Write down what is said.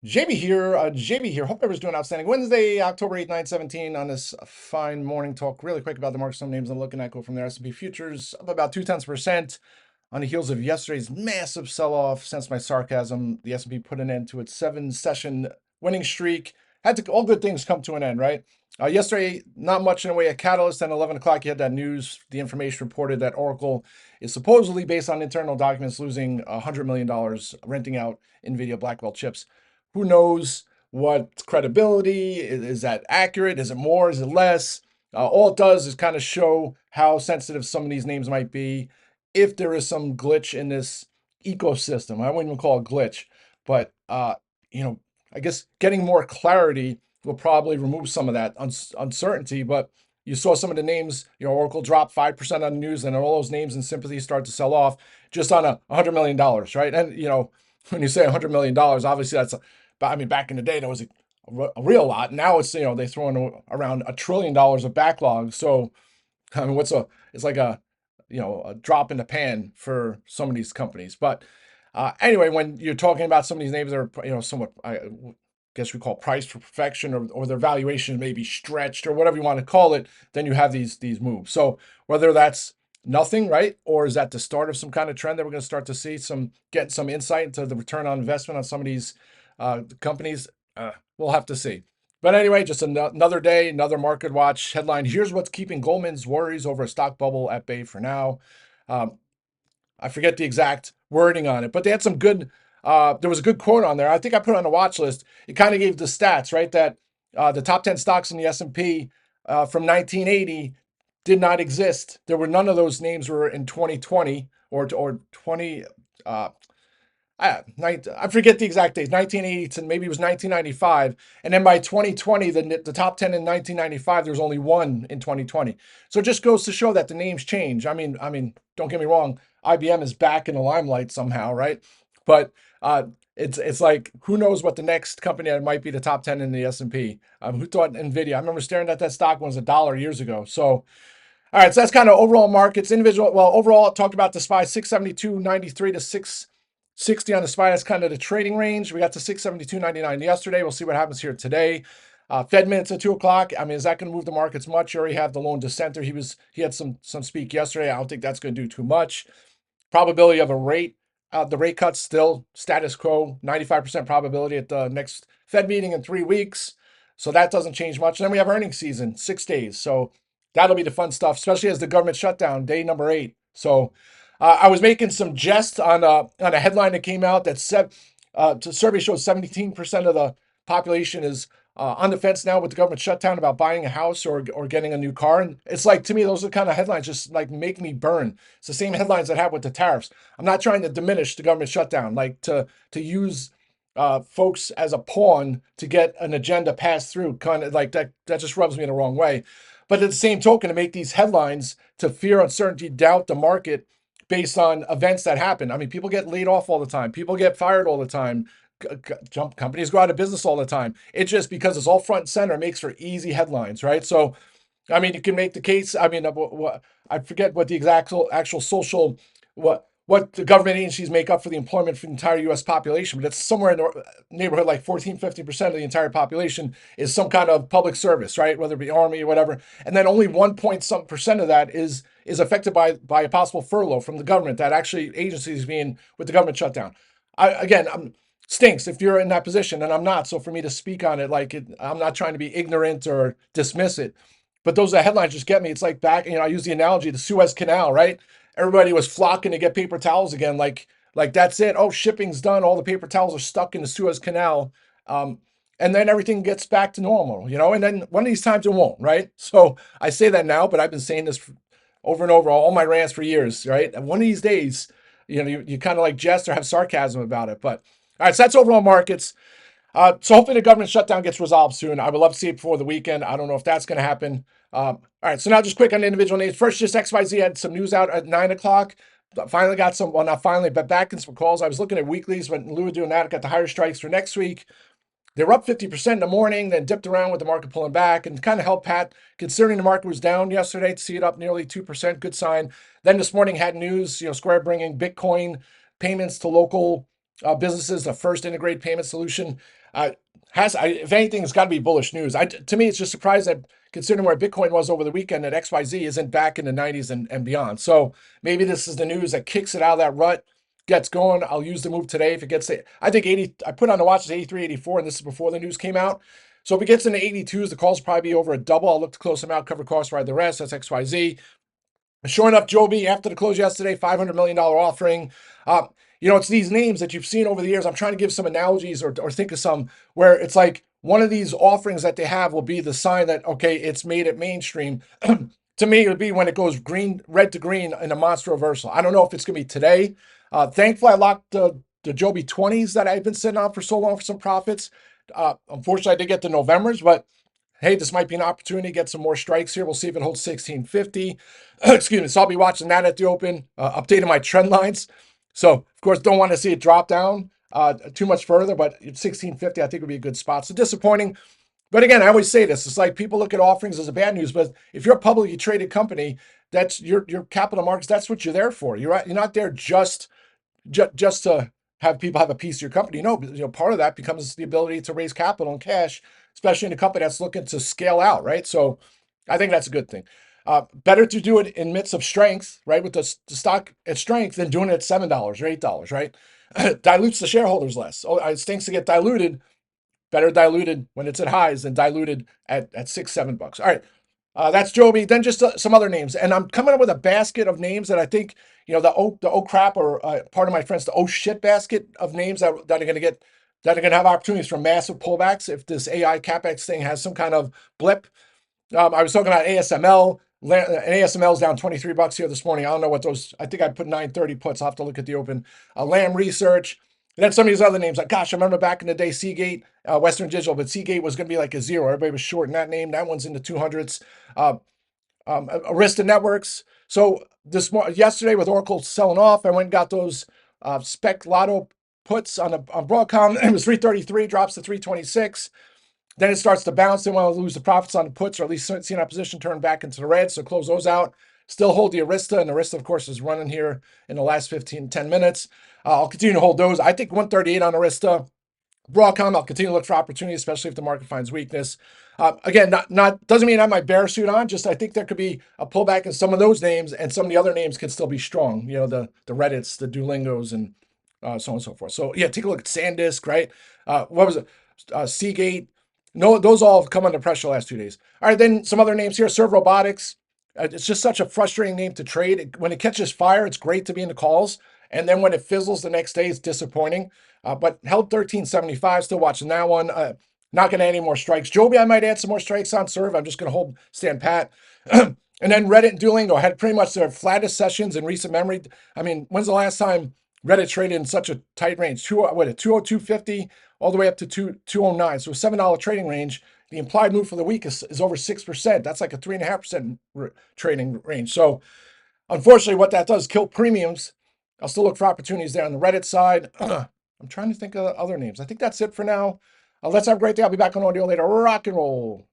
JB here. Hope everyone's doing outstanding. Wednesday, October 8th, 9/17 on this fine morning talk. Really quick about the market. Some names I'm looking at go from there. S&P futures up about 0.2% on the heels of yesterday's massive sell-off. Since my sarcasm, the S&P put an end to its 7-session winning streak. All good things come to an end, right? Yesterday, not much in the way of catalyst. At 11 o'clock, you had that news. The information reported that Oracle is supposedly, based on internal documents, losing $100 million renting out NVIDIA Blackwell chips. Who knows what credibility is that accurate? Is it more? Is it less? All it does is kind of show how sensitive some of these names might be if there is some glitch in this ecosystem. I wouldn't even call it glitch, but you know, I guess getting more clarity will probably remove some of that uncertainty. But you saw some of the names, Oracle dropped 5% on the news, and all those names in sympathy start to sell off just on $100 million, right? And when you say $100 million, obviously that's but I mean, back in the day, there was a real lot. Now it's, they throw in around $1 trillion of backlog. So, I mean, it's like a drop in the pan for some of these companies. But anyway, when you're talking about some of these names that are, somewhat, I guess we call priced for perfection, or their valuation may be stretched or whatever you want to call it, then you have these moves. So whether that's nothing, right, or is that the start of some kind of trend that we're going to start to see get some insight into the return on investment on some of these companies, we'll have to see. But anyway, just another day, another market watch headline. Here's what's keeping Goldman's worries over a stock bubble at bay for now. I forget the exact wording on it, but they had some good. There was a good quote on there. I think I put it on the watch list. It kind of gave the stats, right? That the top 10 stocks in the S&P from 1980 did not exist. There were none of those names were in 2020 or 20. I forget the exact date, 1980 to maybe it was 1995. And then by 2020, the top 10 in 1995, there was only one in 2020. So it just goes to show that the names change. I mean, don't get me wrong, IBM is back in the limelight somehow, right? But it's like, who knows what the next company that might be the top 10 in the S&P. Who thought NVIDIA? I remember staring at that stock when it was $1 years ago. So all right, so that's kind of overall markets. Overall, I talked about the SPY 672.93 to 660 on the SPY. That's kind of the trading range. We got to 672.99 yesterday. We'll see what happens here today. Fed minutes at 2 o'clock. I mean, is that going to move the markets much? You already have the lone dissenter. He had some speak yesterday. I don't think that's going to do too much. Probability of the rate cuts still status quo. 95% probability at the next Fed meeting in 3 weeks. So that doesn't change much. And then we have earnings season, 6 days. So that'll be the fun stuff, especially as the government shutdown, day number 8. So I was making some jest on a headline that came out that said the survey shows 17% of the population is on the fence now with the government shutdown about buying a house or getting a new car. And it's like, to me, those are the kind of headlines just like make me burn. It's the same headlines that have with the tariffs. I'm not trying to diminish the government shutdown, like to use folks as a pawn to get an agenda passed through, kind of like that just rubs me in the wrong way. But at the same token, to make these headlines to fear, uncertainty, doubt the market based on events that happen. I mean, people get laid off all the time. People get fired all the time. Companies go out of business all the time. It's just because it's all front and center, it makes for easy headlines, right? So, I mean, you can make the case. I mean, I forget what the actual social what the government agencies make up for the employment for the entire U.S. population, but it's somewhere in the neighborhood like 14-15% of the entire population is some kind of public service, right? Whether it be Army or whatever. And then only 1 point some percent of that is affected by a possible furlough from the government, that actually agencies being with the government shutdown. I'm stinks if you're in that position, and I'm not. So for me to speak on it, I'm not trying to be ignorant or dismiss it. But those are the headlines just get me. It's like back, I use the analogy, the Suez Canal, right? Everybody was flocking to get paper towels again. Like that's it. Oh, shipping's done. All the paper towels are stuck in the Suez Canal. And then everything gets back to normal, and then one of these times it won't, right? So I say that now, but I've been saying this over and over, all my rants for years, right? And one of these days, you kind of like jest or have sarcasm about it. But all right, so that's overall markets. So hopefully the government shutdown gets resolved soon. I would love to see it before the weekend. I don't know if that's going to happen. All right, so now just quick on the individual names. First, just XYZ had some news out at 9 o'clock. Finally got some, well, not finally, but back in some calls. I was looking at weeklies when Lou was doing that. Got the higher strikes for next week. They were up 50% in the morning, then dipped around with the market pulling back and kind of helped Pat, considering the market was down yesterday, to see it up nearly 2%. Good sign. Then this morning had news, Square bringing Bitcoin payments to local businesses, the first integrated payment solution. Uh, if anything, it's got to be bullish news. To me, it's just surprised that considering where Bitcoin was over the weekend, that XYZ isn't back in the 90s and beyond. So maybe this is the news that kicks it out of that rut, gets going. I'll use the move today if it gets to, I think 80, I put on the watch is 83, 84, and this is before the news came out. So if it gets into 82s, the calls will probably be over a double. I'll look to close them out, cover costs, ride the rest. That's XYZ. Sure enough, JOBY, after the close yesterday, $500 million offering. It's these names that you've seen over the years. I'm trying to give some analogies or think of some where it's like one of these offerings that they have will be the sign that, okay, it's made it mainstream. To me, it would be when it goes red to green in a monster reversal. I don't know if it's going to be today. Thankfully, I locked the JOBY 20s that I've been sitting on for so long for some profits. Unfortunately, I did get the Novembers, but hey, this might be an opportunity to get some more strikes here. We'll see if it holds 1650. Excuse me. So I'll be watching that at the open, updating my trend lines. So, of course, don't want to see it drop down too much further, but 1650 I think would be a good spot. So disappointing. But again, I always say this. It's like people look at offerings as a bad news, but if you're a publicly traded company, that's your capital markets, that's what you're there for. You're not there just to have people have a piece of your company. No, part of that becomes the ability to raise capital and cash, especially in a company that's looking to scale out, right? So I think that's a good thing. Better to do it in midst of strength, right? With the stock at strength than doing it at $7 or $8, right? Dilutes the shareholders less. Oh, it stinks to get diluted. Better diluted when it's at highs than diluted at $6, $7. All right. That's JOBY. Then just some other names, and I'm coming up with a basket of names that I think the oh crap, or part of my friends, the oh shit basket of names that are going to have opportunities for massive pullbacks if this AI capex thing has some kind of blip. I was talking about ASML. ASML is down $23 here this morning. I don't know what those. I think I put 930 puts. I'll have to look at the open. Lamb Research. And then some of these other names, like, gosh, I remember back in the day, Seagate, Western Digital, but Seagate was going to be like a zero. Everybody was short in that name. That one's in the 200s. Arista Networks. So yesterday with Oracle selling off, I went and got those spec lotto puts on Broadcom. It was 333, drops to 326. Then it starts to bounce. They want to lose the profits on the puts, or at least seeing that position turn back into the red. So close those out. Still hold the Arista, and Arista, of course, is running here in the last 10 minutes. I'll continue to hold those. I think 138 on Arista. Broadcom, I'll continue to look for opportunity, especially if the market finds weakness. Again, not doesn't mean I have my bear suit on. Just I think there could be a pullback in some of those names, and some of the other names could still be strong. The Reddits, the Duolingos, and so on and so forth. So yeah, take a look at SanDisk, right? What was it? Seagate. No, those all have come under pressure the last 2 days. All right, then some other names here. SERV Robotics. It's just such a frustrating name to trade. When it catches fire, it's great to be in the calls. And then when it fizzles the next day, it's disappointing. But held 1375, still watching that one. Not going to add any more strikes. JOBY, I might add some more strikes on SERV. I'm just going to stand pat. And then Reddit and Duolingo had pretty much their flattest sessions in recent memory. I mean, when's the last time Reddit traded in such a tight range? 202.50 all the way up to 209. So a $7 trading range. The implied move for the week is over 6%. That's like a 3.5% trading range. So unfortunately, what that does kill premiums. I'll still look for opportunities there on the Reddit side. I'm trying to think of other names. I think that's it for now. Let's have a great day. I'll be back on audio later. Rock and roll.